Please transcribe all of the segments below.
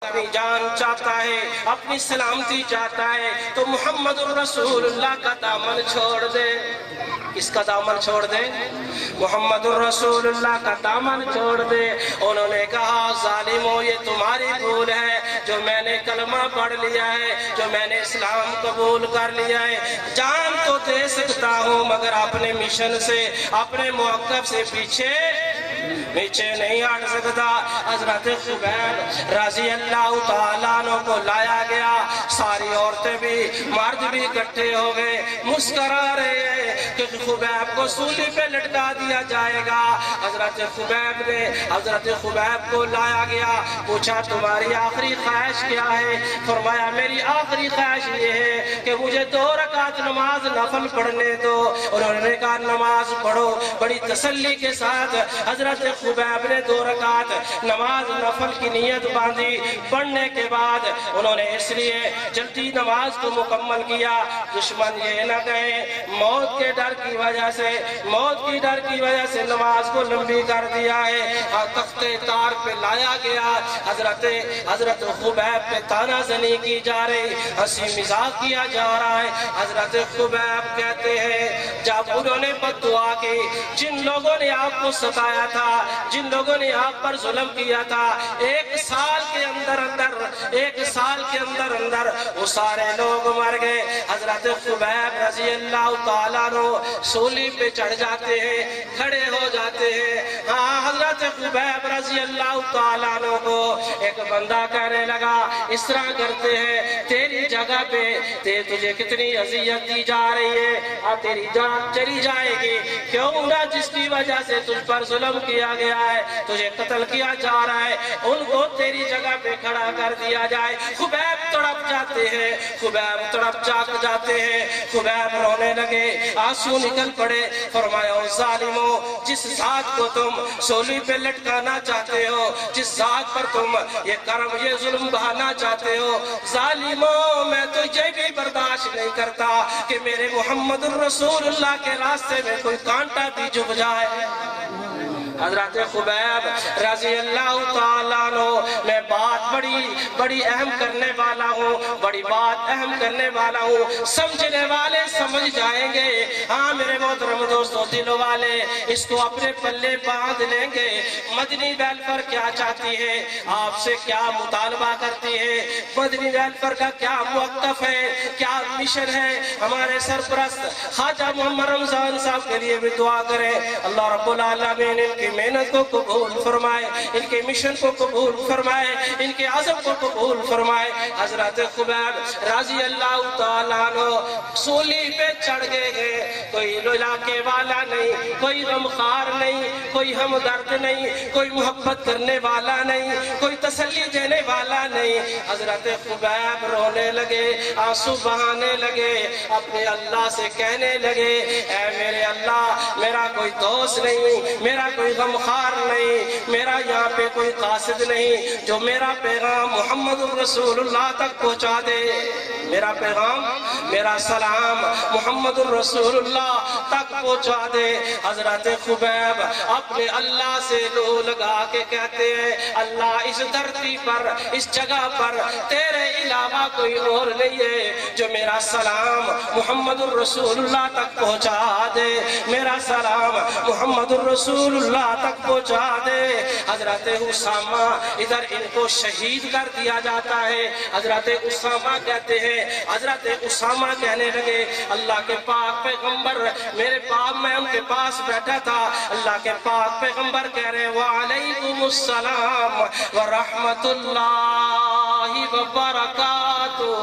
اپنی جان چاہتا ہے، اپنی سلامتی چاہتا ہے تو محمد الرسول اللہ کا دامن چھوڑ دے۔ کس کا دامن چھوڑ دے؟ محمد الرسول اللہ کا دامن چھوڑ دے۔ انہوں نے کہا ظالموں یہ تمہاری بھول ہے، جو میں نے کلمہ پڑھ لیا ہے، جو میں نے اسلام قبول کر لیا ہے، جان تو دے سکتا ہوں مگر اپنے مشن سے، اپنے موقف سے پیچھے نہیں ہٹ سکتا۔ حضرت خبیب رضی اللہ تعالیٰ عنہ کو لایا گیا، ساری عورتیں بھی مرد بھی اکٹھے ہو گئے، مسکرا رہے ہیں کہ خبیب کو سولی پہ لٹکا دیا جائے گا۔ حضرت خبیب کو لایا گیا، پوچھا تمہاری آخری خواہش کیا ہے؟ فرمایا میری آخری خواہش یہ ہے کہ مجھے 2 رکعت نماز نفل پڑھنے دو۔ انہوں نے کہا نماز پڑھو۔ بڑی تسلی کے ساتھ حضرت خبیب نے 2 رکعت نماز نفل کی نیت باندھی۔ پڑھنے کے بعد انہوں نے اس لیے جلدی نماز کو مکمل کیا دشمن یہ نہ کہے موت کے ڈر کی وجہ سے نماز کو لمبی کر دیا ہے، اور تخت تار پہ لایا گیا۔ حضرت خبیب پہ تانا زنی کی جا رہی، ہنسی مذاق کیا جا رہا ہے۔ حضرت خبیب کہتے ہیں جب انہوں نے بد دعا کی، جن لوگوں نے آپ کو ستایا تھا، جن لوگوں نے آپ پر ظلم کیا تھا، 1 سال کے اندر وہ سارے لوگ مر گئے۔ حضرت خبیب رضی اللہ تعالیٰ عنہ سولی پہ چڑھ جاتے ہیں، کھڑے ہو جاتے ہیں۔ ہاں حضرت خبیب رضی اللہ تعالیٰ عنہ کو ایک بندہ کہنے لگا اس طرح کرتے ہیں تیری جگہ پہ تجھے کتنی اذیت دی جا رہی ہے، اور تیری جان چلی جائے گی، کیوں نہ جس کی وجہ سے تجھ پر ظلم کیا گیا ہے، تجھے قتل کیا جا رہا ہے، ان کو تیری جگہ پہ کھڑا کر دیا جائے۔ خبیب تڑپ جاتے ہیں، خبیب رونے لگے، آنسو نکل پڑے۔ فرمایا ظالموں جس ذات کو تم سولی پہ لٹکانا چاہتے ہو، جس ذات پر تم یہ ظلم بہانا چاہتے ہو، ظالموں میں تو یہ بھی برداشت نہیں کرتا کہ میرے محمد الرسول اللہ کے راستے میں کوئی کانٹا بھی جھک جائے۔ حضرت خبیب رضی اللہ تعالیٰ عنہ میں بات بڑی اہم کرنے والا ہوں، سمجھنے والے سمجھ جائیں گے۔ ہاں میرے محترم دوستو، دلوں والے اس کو اپنے پلے باندھ لیں گے۔ مدنی ویلفیئر کیا چاہتی ہے، آپ سے کیا مطالبہ کرتی ہے، مدنی ویلفیئر کا کیا موقف ہے، کیا مشن ہے۔ ہمارے سرپرست خواجہ محمد رمضان صاحب کے لیے بھی دعا کریں، اللہ رب العالمین ان کی محنت کو قبول فرمائے، ان کے مشن کو قبول فرمائے، ان کے عزم کو قبول فرمائے۔ حضرت خبیب رضی اللہ تعالیٰ عنہ سولی پہ چڑھ گئے ہیں، کوئی علاقے والا نہیں، کوئی غمخوار نہیں، کوئی ہمدرد نہیں، کوئی محبت کرنے والا نہیں، کوئی تسلی دینے والا نہیں۔ حضرت خبیب رونے لگے، آنسو بہانے لگے، اپنے اللہ سے کہنے لگے اے میرے اللہ، میرا کوئی دوست نہیں، میرا کوئی غمخوار نہیں، میرا یہاں پہ کوئی قاصد نہیں جو میرا پیغام محمد الرسول اللہ تک پہنچا دے، میرا پیغام میرا سلام محمد الرسول اللہ تک پہنچا دے۔ حضرت خبیب اپنے اللہ سے لو لگا کے کہتے ہیں اللہ اس دھرتی پر اس جگہ پر تیرے علاوہ کوئی اور نہیں ہے جو میرا سلام محمد الرسول اللہ تک پہنچا دے، میرا سلام محمد الرسول اللہ تک پہنچا دے۔ حضرت اسامہ ادھر ان کو شہید کر دیا جاتا ہے۔ حضرت اسامہ کہتے ہیں، حضرت اسامہ کہنے لگے اللہ کے پاک پیغمبر میرے باپ میں ان کے پاس بیٹھا تھا، اللہ کے پاک پیغمبر کہہ رہے وعلیکم السلام ورحمت اللہ وبرکاتہ،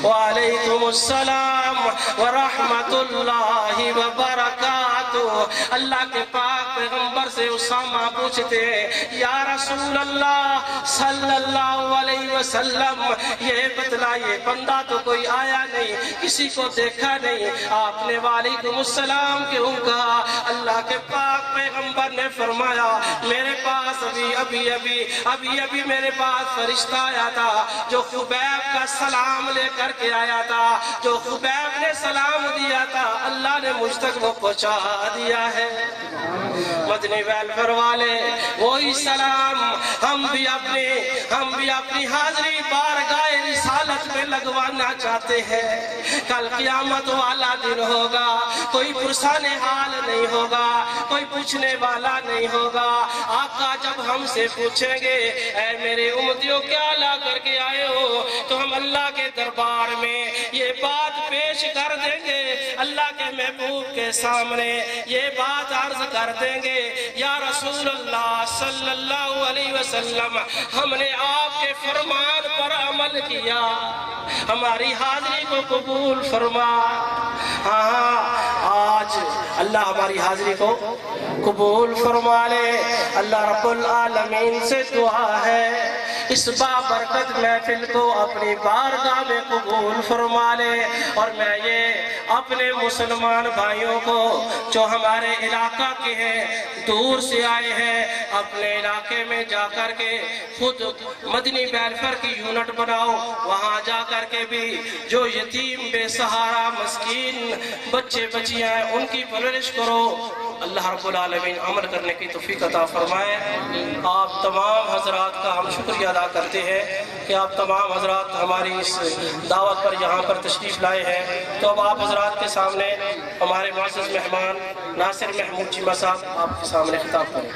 وعلیکم السلام ورحمت اللہ وبرکاتہ۔ اللہ کے پاک پیغمبر سے اسامہ پوچھتے ہیں یا رسول اللہ صلی اللہ علیہ وسلم یہ بتلائیے بندہ تو کوئی آیا نہیں، کسی کو دیکھا نہیں، آپ نے وعلیکم السلام کیوں کہا؟ اللہ کے پاک پیغمبر نے فرمایا میرے پاس ابھی میرے پاس فرشتہ آیا تھا جو خبیب کا سلام لے کر کے آیا تھا، جو خبیب نے سلام دیا تھا اللہ نے مجھ تک وہ پہنچا دیا ہے۔ مدنی ویلفیئر والے وہی سلام ہم بھی اپنی حاضری بارگاہ رسالت میں لگوانا چاہتے ہیں۔ کل قیامت والا دن ہوگا، کوئی پرسان حال نہیں ہوگا، کوئی پوچھنے والا نہیں ہوگا۔ آقا جب ہم سے پوچھیں گے اے میرے امتیوں کیا لا کر کے آئے ہو، تو ہم اللہ کے دربار میں یہ بات پیش کر دیں گے، اللہ کے محبوب کے سامنے یہ بات عرض کر دیں گے، یا رسول اللہ صلی اللہ علیہ وسلم ہم نے آپ کے فرمان پر عمل کیا، ہماری حاضری کو قبول فرما۔ ہاں آج اللہ ہماری حاضری کو قبول فرما لے۔ اللہ رب العالمین سے دعا ہے اس بابرکت محفل کو اپنی بارگاہ میں قبول فرما لے، اور میں یہ اپنے مسلمان بھائیوں کو جو ہمارے علاقہ کے ہیں، دور سے آئے ہیں، اپنے علاقے میں جا کر کے خود مدنی ویلفیئر کی یونٹ بناؤ، وہاں جا کر کے بھی جو یتیم بے سہارا مسکین بچے بچیاں ہیں ان کی پرورش کرو۔ اللہ رب العالمین عمل کرنے کی توفیق عطا فرمائے۔ آپ تمام حضرات کا ہم شکریہ ادا کرتے ہیں کہ آپ تمام حضرات ہماری اس دعوت پر یہاں پر تشریف لائے ہیں۔ تو اب آپ حضرات کے سامنے ہمارے معزز مہمان ناصر محمود چیمہ صاحب آپ کے سامنے خطاب کریں۔